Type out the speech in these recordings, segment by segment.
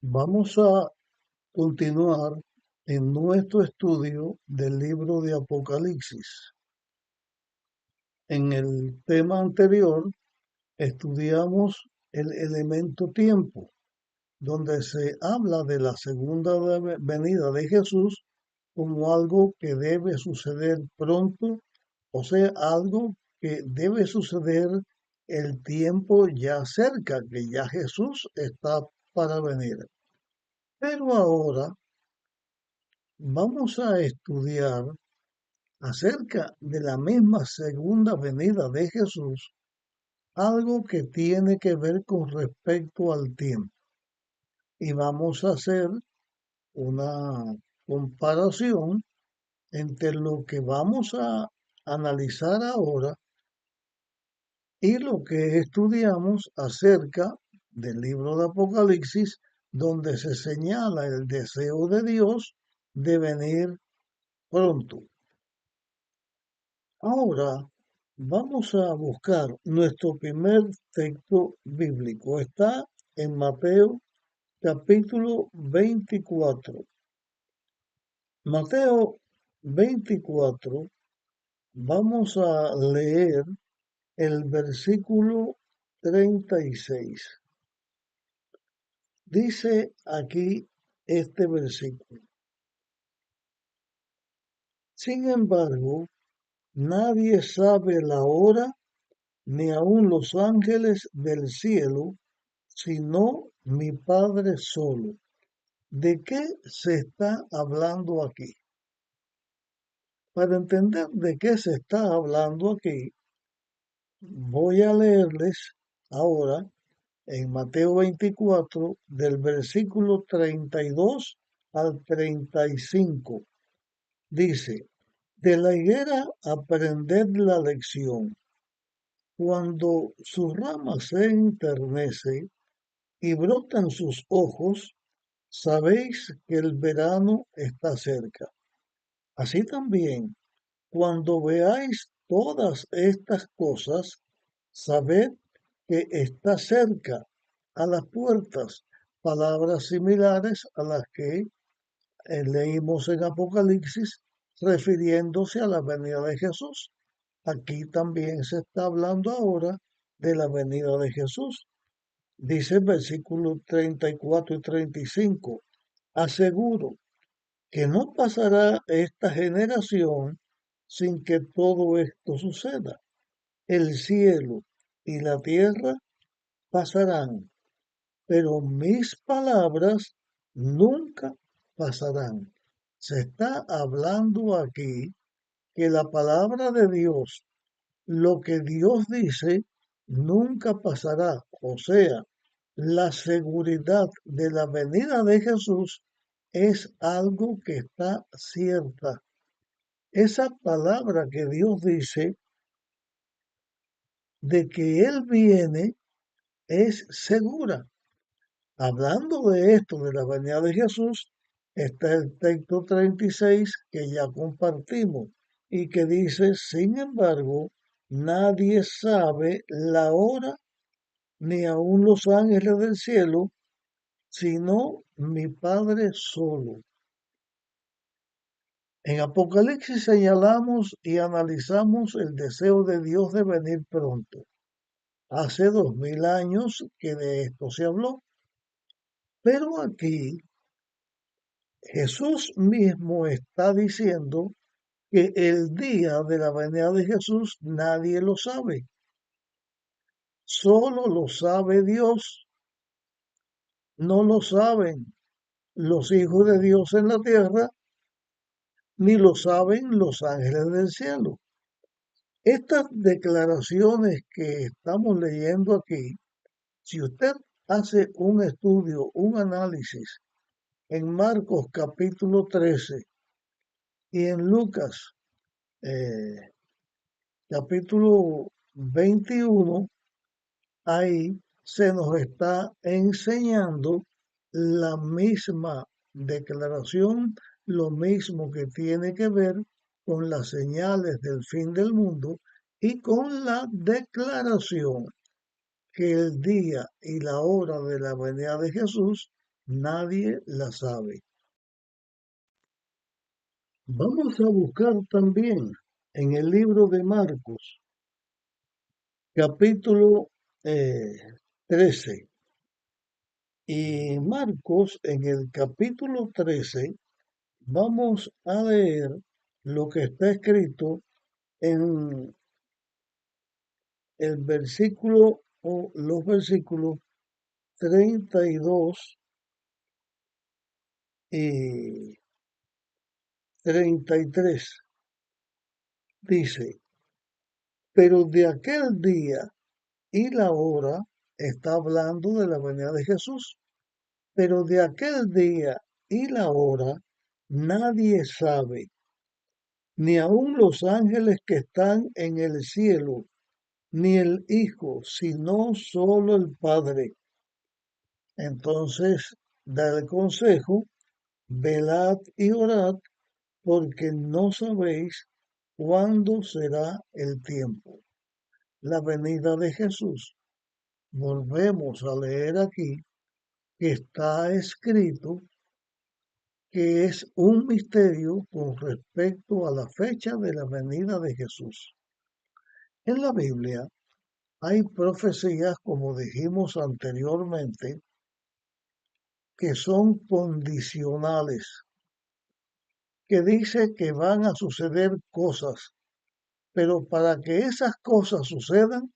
Vamos a continuar en nuestro estudio del libro de Apocalipsis. En el tema anterior estudiamos el elemento tiempo, donde se habla de la segunda venida de Jesús como algo que debe suceder pronto, o sea, algo que debe suceder el tiempo ya cerca, que ya Jesús está para venir. Pero ahora vamos a estudiar acerca de la misma segunda venida de Jesús, algo que tiene que ver con respecto al tiempo. Y vamos a hacer una comparación entre lo que vamos a analizar ahora y lo que estudiamos acerca del libro de Apocalipsis, donde se señala el deseo de Dios de venir pronto. Ahora vamos a buscar nuestro primer texto bíblico. Está en Mateo capítulo 24. Mateo 24, vamos a leer el versículo 36. Dice aquí este versículo: Sin embargo, nadie sabe la hora, ni aun los ángeles del cielo, sino mi Padre solo. ¿De qué se está hablando aquí? Para entender de qué se está hablando aquí, voy a leerles ahora en Mateo 24, del versículo 32 al 35. Dice: De la higuera aprended la lección. Cuando sus ramas se enternece y brotan sus ojos, sabéis que el verano está cerca. Así también, cuando veáis todas estas cosas, sabed que está cerca, a las puertas, palabras similares a las que leímos en Apocalipsis, refiriéndose a la venida de Jesús. Aquí también se está hablando ahora de la venida de Jesús. Dice el versículo 34 y 35: Aseguro que no pasará esta generación sin que todo esto suceda. El cielo y la tierra pasarán, pero mis palabras nunca pasarán. Se está hablando aquí que la palabra de Dios, lo que Dios dice, nunca pasará. O sea, la seguridad de la venida de Jesús es algo que está cierta. Esa palabra que Dios dice de que Él viene es segura. Hablando de esto, de la venida de Jesús, está el texto 36 que ya compartimos y que dice: Sin embargo, nadie sabe la hora, ni aun los ángeles del cielo, sino mi Padre solo. En Apocalipsis señalamos y analizamos el deseo de Dios de venir pronto. Hace 2000 años que de esto se habló, pero aquí Jesús mismo está diciendo que el día de la venida de Jesús nadie lo sabe, solo lo sabe Dios, no lo saben los hijos de Dios en la tierra, ni lo saben los ángeles del cielo. Estas declaraciones que estamos leyendo aquí, si usted hace un estudio, un análisis en Marcos capítulo 13 y en Lucas eh, capítulo 21, ahí se nos está enseñando la misma declaración, lo mismo que tiene que ver con las señales del fin del mundo y con la declaración que el día y la hora de la venida de Jesús nadie la sabe. Vamos a buscar también en el libro de Marcos, capítulo 13. Y Marcos, en el capítulo 13, vamos a leer lo que está escrito en el versículo o los versículos 32 y 33. Dice, pero de aquel día y la hora, está hablando de la venida de Jesús, pero de aquel día y la hora nadie sabe, ni aun los ángeles que están en el cielo, ni el Hijo, sino solo el Padre. Entonces da el consejo, velad y orad, porque no sabéis cuándo será el tiempo. La venida de Jesús. Volvemos a leer aquí que está escrito que es un misterio con respecto a la fecha de la venida de Jesús. En la Biblia hay profecías, como dijimos anteriormente, que son condicionales, que dice que van a suceder cosas, pero para que esas cosas sucedan,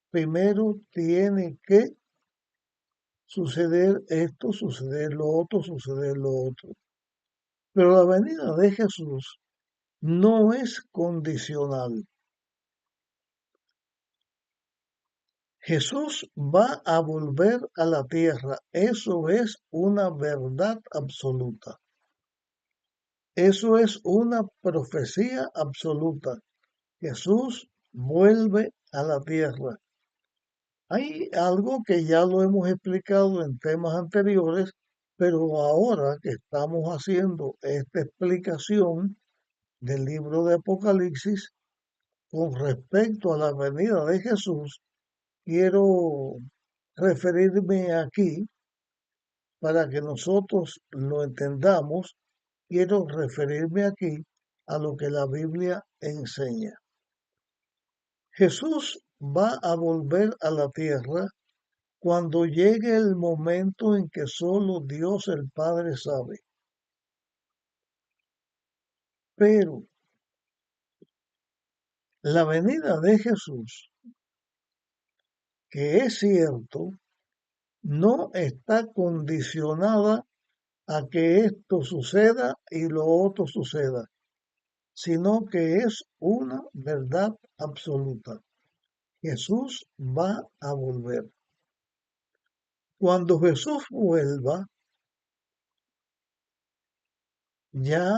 primero tiene que suceder esto, suceder lo otro, suceder lo otro. Pero la venida de Jesús no es condicional. Jesús va a volver a la tierra. Eso es una verdad absoluta. Eso es una profecía absoluta. Jesús vuelve a la tierra. Hay algo que ya lo hemos explicado en temas anteriores, pero ahora que estamos haciendo esta explicación del libro de Apocalipsis con respecto a la venida de Jesús, quiero referirme aquí para que nosotros lo entendamos. Quiero referirme aquí a lo que la Biblia enseña. Jesús va a volver a la tierra cuando llegue el momento en que solo Dios el Padre sabe. Pero la venida de Jesús, que es cierto, no está condicionada a que esto suceda y lo otro suceda, sino que es una verdad absoluta. Jesús va a volver. Cuando Jesús vuelva, ya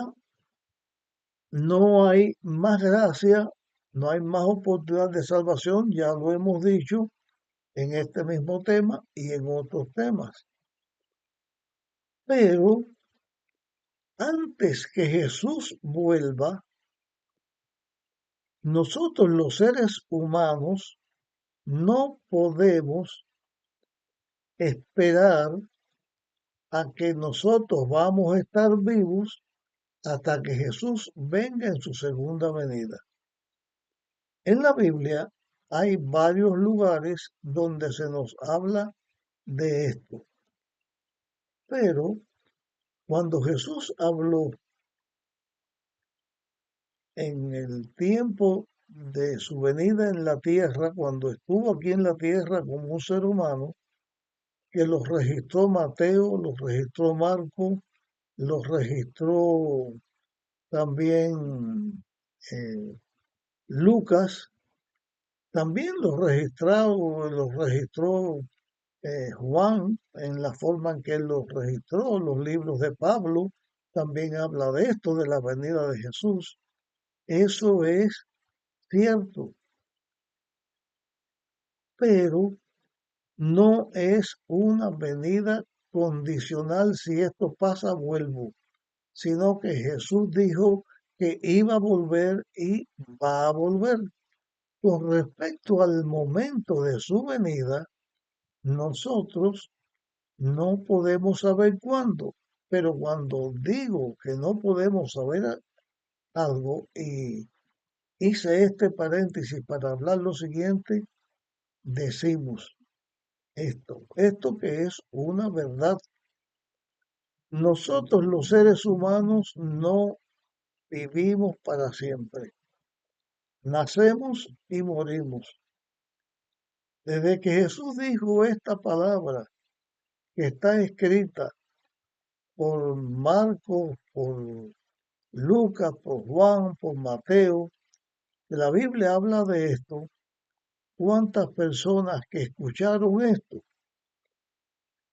no hay más gracia, no hay más oportunidad de salvación, ya lo hemos dicho en este mismo tema y en otros temas. Pero antes que Jesús vuelva, nosotros los seres humanos no podemos esperar a que nosotros vamos a estar vivos hasta que Jesús venga en su segunda venida. En la Biblia hay varios lugares donde se nos habla de esto, pero cuando Jesús habló en el tiempo de su venida en la tierra, cuando estuvo aquí en la tierra como un ser humano, que los registró Mateo, los registró Marco, los registró también Lucas, también los registró Juan en la forma en que él los registró. Los libros de Pablo también habla de esto, de la venida de Jesús. Eso es cierto, pero no es una venida condicional. Si esto pasa, vuelvo, sino que Jesús dijo que iba a volver y va a volver. Con respecto al momento de su venida, nosotros no podemos saber cuándo, pero cuando digo que no podemos saber algo y hice este paréntesis para hablar lo siguiente, decimos esto que es una verdad. Nosotros los seres humanos no vivimos para siempre. Nacemos y morimos. Desde que Jesús dijo esta palabra que está escrita por Marcos, por Lucas, por Juan, por Mateo, que la Biblia habla de esto, ¿cuántas personas que escucharon esto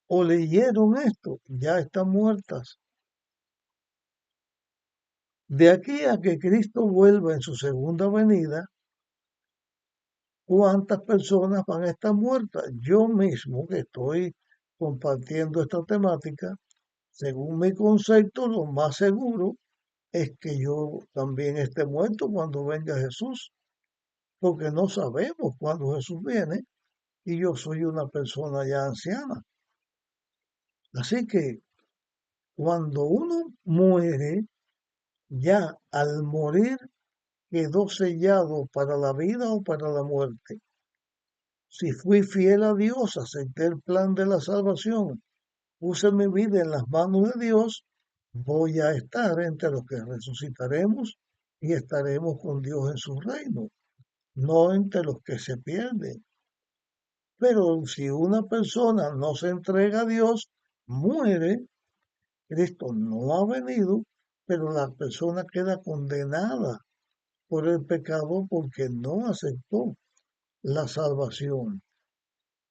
o leyeron esto ya están muertas? De aquí a que Cristo vuelva en su segunda venida, ¿cuántas personas van a estar muertas? Yo mismo que estoy compartiendo esta temática, según mi concepto, lo más seguro es que yo también esté muerto cuando venga Jesús, porque no sabemos cuándo Jesús viene y yo soy una persona ya anciana. Así que cuando uno muere, ya al morir quedó sellado para la vida o para la muerte. Si fui fiel a Dios, acepté el plan de la salvación, puse mi vida en las manos de Dios, voy a estar entre los que resucitaremos y estaremos con Dios en su reino, no entre los que se pierden. Pero si una persona no se entrega a Dios, muere, Cristo no ha venido, pero la persona queda condenada por el pecado porque no aceptó la salvación.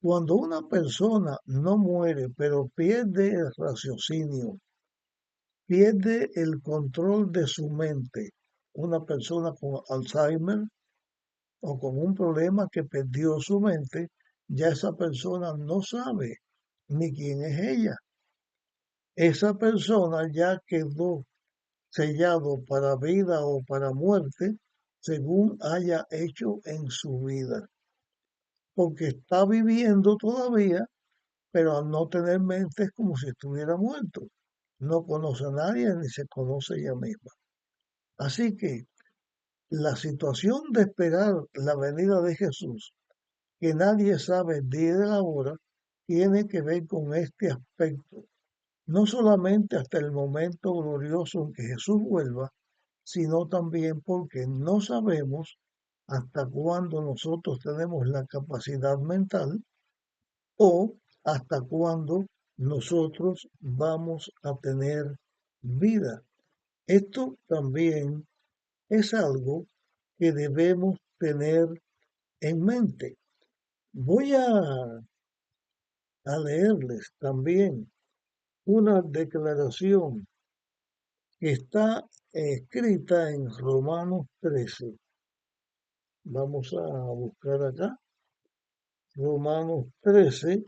Cuando una persona no muere, pero pierde el raciocinio, pierde el control de su mente, una persona con Alzheimer o con un problema que perdió su mente, ya esa persona no sabe ni quién es ella. Esa persona ya quedó sellado para vida o para muerte según haya hecho en su vida, porque está viviendo todavía, pero al no tener mente es como si estuviera muerto. No conoce a nadie ni se conoce ella misma. Así que la situación de esperar la venida de Jesús, que nadie sabe el día de la hora, tiene que ver con este aspecto. No solamente hasta el momento glorioso en que Jesús vuelva, sino también porque no sabemos hasta cuándo nosotros tenemos la capacidad mental o hasta cuándo nosotros vamos a tener vida. Esto también es algo que debemos tener en mente. Voy a leerles también una declaración que está escrita en Romanos 13. Vamos a buscar acá Romanos 13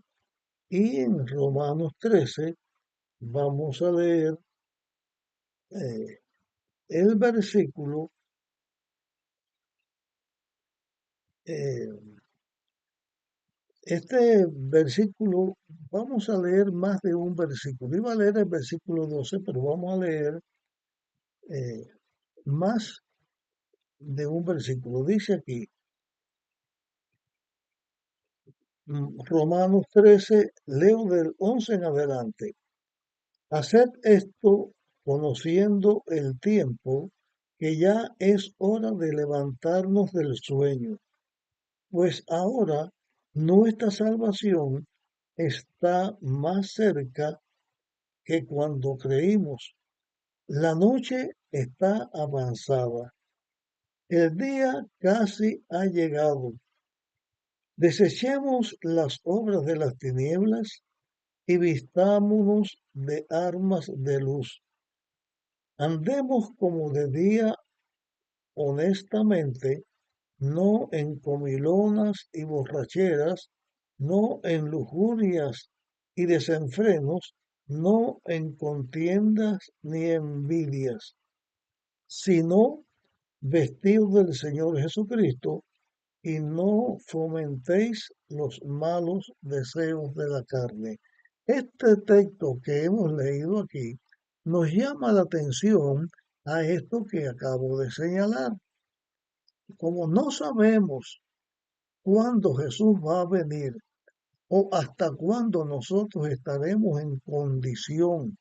y en Romanos 13 vamos a leer eh, el versículo, eh, este versículo, vamos a leer más de un versículo. Iba a leer el versículo 12, pero vamos a leer eh, más de un versículo. Dice aquí, Romanos 13, leo del 11 en adelante. Haced esto conociendo el tiempo, que ya es hora de levantarnos del sueño, pues ahora nuestra salvación está más cerca que cuando creímos. La noche está avanzada, el día casi ha llegado. Desechemos las obras de las tinieblas y vistámonos de armas de luz. Andemos como de día honestamente, no en comilonas y borracheras, no en lujurias y desenfrenos, no en contiendas ni envidias, sino vestidos del Señor Jesucristo y no fomentéis los malos deseos de la carne. Este texto que hemos leído aquí nos llama la atención a esto que acabo de señalar. Como no sabemos cuándo Jesús va a venir o hasta cuándo nosotros estaremos en condición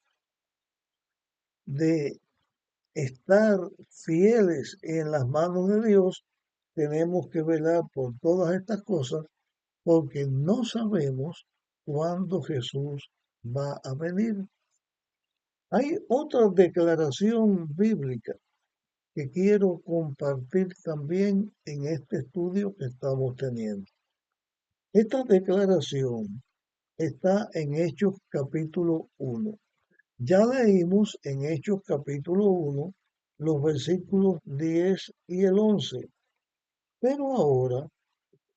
de estar fieles en las manos de Dios, tenemos que velar por todas estas cosas porque no sabemos cuándo Jesús va a venir. Hay otra declaración bíblica que quiero compartir también en este estudio que estamos teniendo. Esta declaración está en Hechos capítulo 1. Ya leímos en Hechos capítulo 1 los versículos 10 y el 11, pero ahora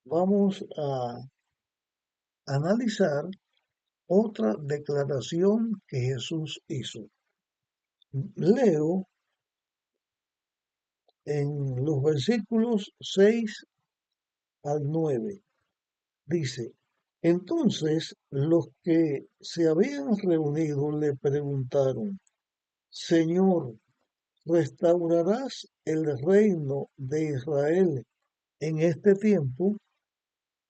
vamos a analizar otra declaración que Jesús hizo. Leo en los versículos 6 al 9. Dice, entonces los que se habían reunido le preguntaron, Señor, ¿restaurarás el reino de Israel en este tiempo?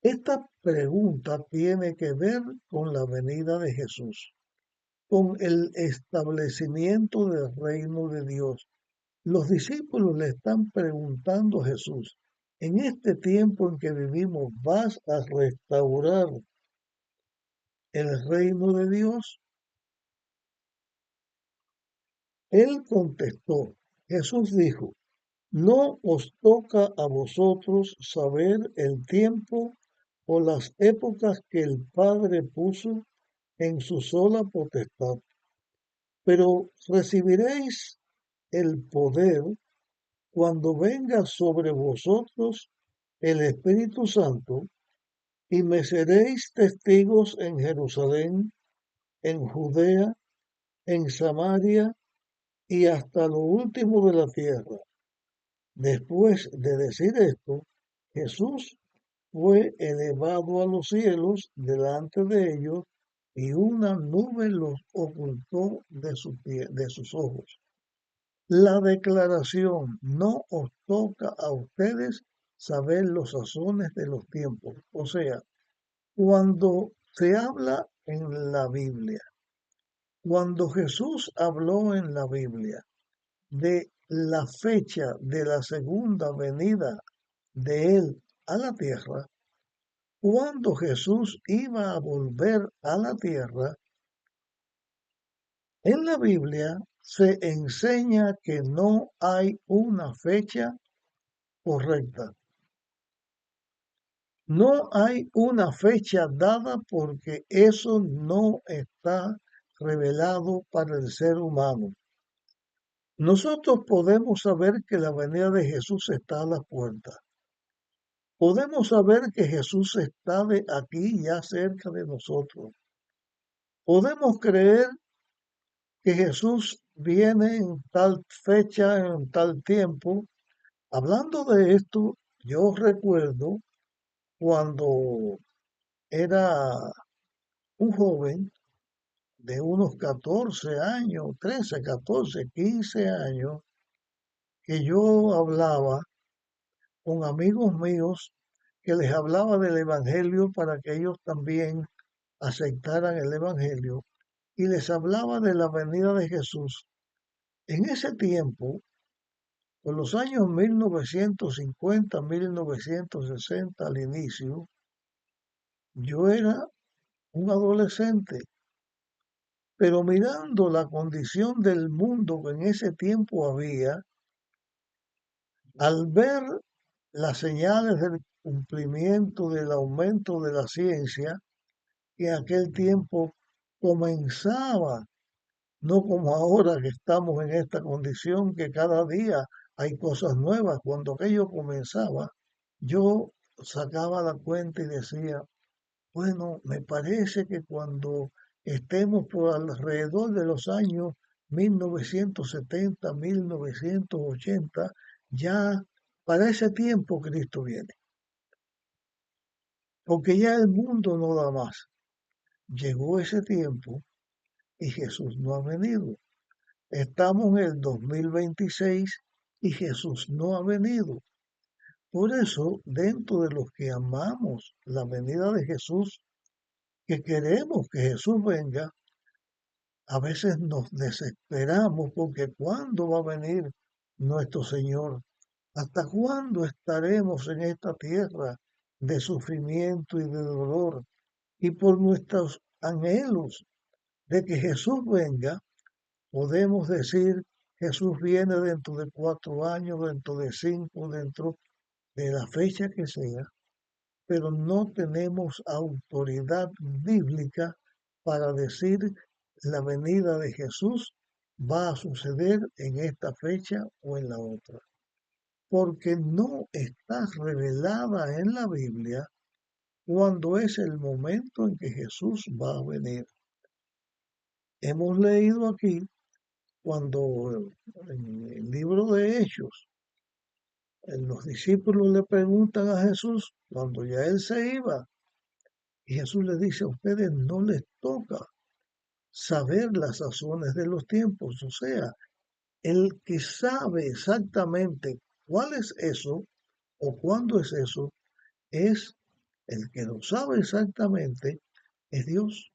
Esta pregunta tiene que ver con la venida de Jesús, con el establecimiento del reino de Dios. Los discípulos le están preguntando a Jesús, en este tiempo en que vivimos, ¿vas a restaurar el reino de Dios? Él contestó, Jesús dijo, no os toca a vosotros saber el tiempo o las épocas que el Padre puso en su sola potestad, pero recibiréis el poder cuando venga sobre vosotros el Espíritu Santo y me seréis testigos en Jerusalén, en Judea, en Samaria y hasta lo último de la tierra. Después de decir esto, Jesús fue elevado a los cielos delante de ellos y una nube los ocultó de sus ojos. La declaración no os toca a ustedes saber los sazones de los tiempos. O sea, cuando se habla en la Biblia, cuando Jesús habló en la Biblia de la fecha de la segunda venida de Él a la tierra, cuando Jesús iba a volver a la tierra, en la Biblia se enseña que no hay una fecha correcta. No hay una fecha dada porque eso no está revelado para el ser humano. Nosotros podemos saber que la venida de Jesús está a la puerta. Podemos saber que Jesús está de aquí ya cerca de nosotros. Podemos creer que Jesús viene en tal fecha, en tal tiempo. Hablando de esto, yo recuerdo cuando era un joven de unos 14 años, 13, 14, 15 años, que yo hablaba con amigos míos que les hablaba del Evangelio para que ellos también aceptaran el Evangelio y les hablaba de la venida de Jesús. En ese tiempo, por los años 1950, 1960 al inicio, yo era un adolescente, pero mirando la condición del mundo que en ese tiempo había, al ver las señales del cumplimiento del aumento de la ciencia, que en aquel tiempo comenzaba, no como ahora que estamos en esta condición, que cada día hay cosas nuevas. Cuando aquello comenzaba, yo sacaba la cuenta y decía, bueno, me parece que cuando estemos por alrededor de los años 1970, 1980, ya para ese tiempo Cristo viene, porque ya el mundo no da más. llegó ese tiempo y Jesús no ha venido. Estamos en el 2026 y Jesús no ha venido. Por eso, dentro de los que amamos la venida de Jesús, que queremos que Jesús venga, a veces nos desesperamos porque ¿cuándo va a venir nuestro Señor? ¿Hasta cuándo estaremos en esta tierra de sufrimiento y de dolor? Y por nuestros anhelos de que Jesús venga, podemos decir, Jesús viene dentro de 4 años, dentro de 5, dentro de la fecha que sea, pero no tenemos autoridad bíblica para decir la venida de Jesús va a suceder en esta fecha o en la otra, porque no está revelada en la Biblia cuándo es el momento en que Jesús va a venir. Hemos leído aquí cuando en el libro de Hechos los discípulos le preguntan a Jesús cuando ya él se iba, y Jesús les dice: a ustedes no les toca saber las sazones de los tiempos. O sea, el que sabe exactamente cuál es eso o cuándo es eso, es el que lo sabe exactamente, es Dios.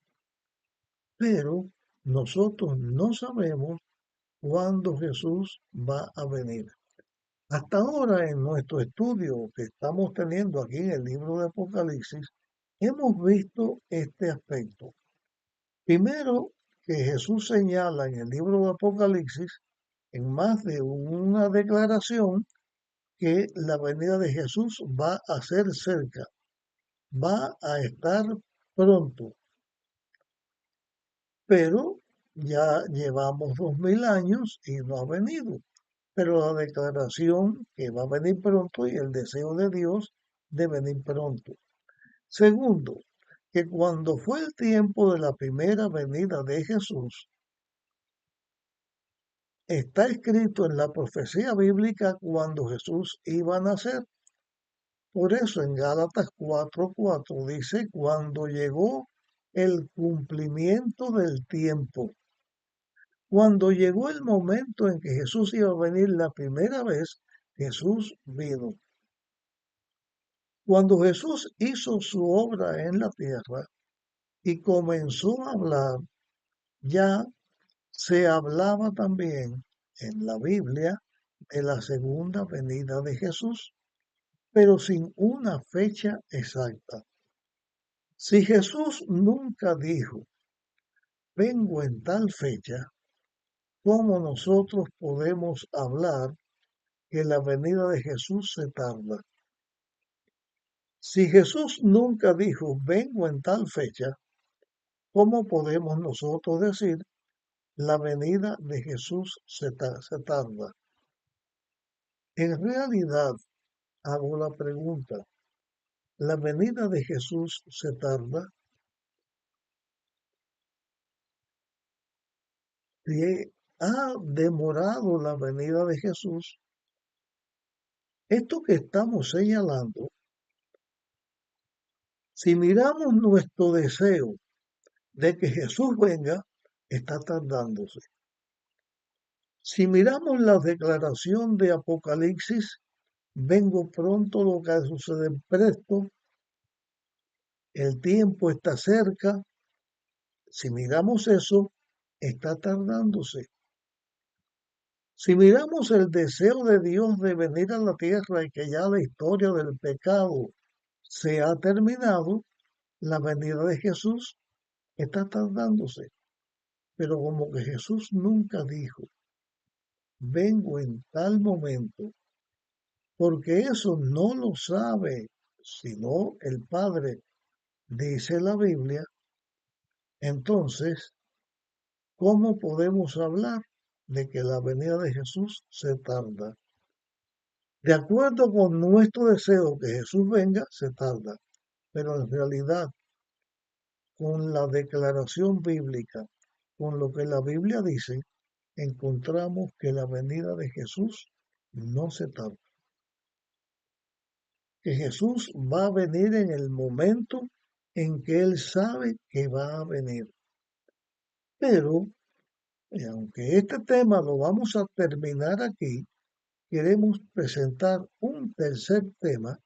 Pero nosotros no sabemos cuándo Jesús va a venir. Hasta ahora, en nuestro estudio que estamos teniendo aquí en el libro de Apocalipsis, hemos visto este aspecto. Primero, que Jesús señala en el libro de Apocalipsis, en más de una declaración, que la venida de Jesús va a ser cerca, va a estar pronto. Pero ya llevamos 2000 años y no ha venido. Pero la declaración que va a venir pronto y el deseo de Dios de venir pronto. Segundo, que cuando fue el tiempo de la primera venida de Jesús, está escrito en la profecía bíblica cuando Jesús iba a nacer. Por eso en Gálatas 4:4 dice, cuando llegó el cumplimiento del tiempo. Cuando llegó el momento en que Jesús iba a venir la primera vez, Jesús vino. Cuando Jesús hizo su obra en la tierra y comenzó a hablar, ya se hablaba también en la Biblia de la segunda venida de Jesús, pero sin una fecha exacta. Si Jesús nunca dijo, vengo en tal fecha, ¿cómo nosotros podemos hablar que la venida de Jesús se tarda? Si Jesús nunca dijo, vengo en tal fecha, ¿cómo podemos nosotros decir la venida de Jesús se tarda? En realidad, hago la pregunta, ¿la venida de Jesús se tarda? Si ha demorado la venida de Jesús, esto que estamos señalando, si miramos nuestro deseo de que Jesús venga, está tardándose. Si miramos la declaración de Apocalipsis, vengo pronto, lo que sucede presto, el tiempo está cerca. Si miramos eso, está tardándose. Si miramos el deseo de Dios de venir a la tierra y que ya la historia del pecado se ha terminado, la venida de Jesús está tardándose. Pero como que Jesús nunca dijo, vengo en tal momento, porque eso no lo sabe sino el Padre, dice la Biblia. Entonces, ¿cómo podemos hablar de que la venida de Jesús se tarda? De acuerdo con nuestro deseo que Jesús venga, se tarda, pero en realidad, con la declaración bíblica, con lo que la Biblia dice, encontramos que la venida de Jesús no se tarda, que Jesús va a venir en el momento en que Él sabe que va a venir. Pero, aunque este tema lo vamos a terminar aquí, queremos presentar un tercer tema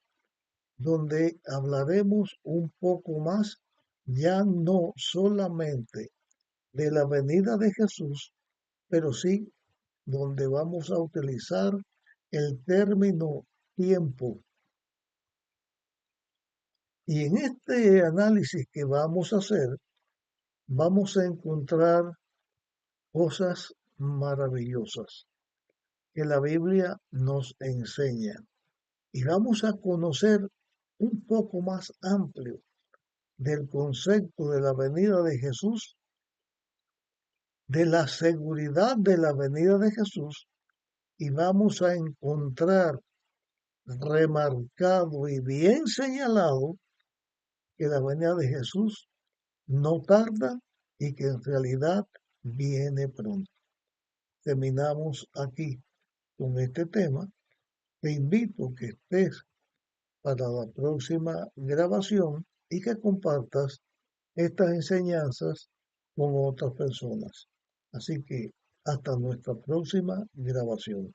donde hablaremos un poco más, ya no solamente de la venida de Jesús, pero sí donde vamos a utilizar el término tiempo. Y en este análisis que vamos a hacer, vamos a encontrar cosas maravillosas que la Biblia nos enseña. Y vamos a conocer un poco más amplio del concepto de la venida de Jesús, de la seguridad de la venida de Jesús, y vamos a encontrar remarcado y bien señalado que la venida de Jesús no tarda y que en realidad viene pronto. Terminamos aquí con este tema. Te invito a que estés para la próxima grabación y que compartas estas enseñanzas con otras personas. Así que hasta nuestra próxima grabación.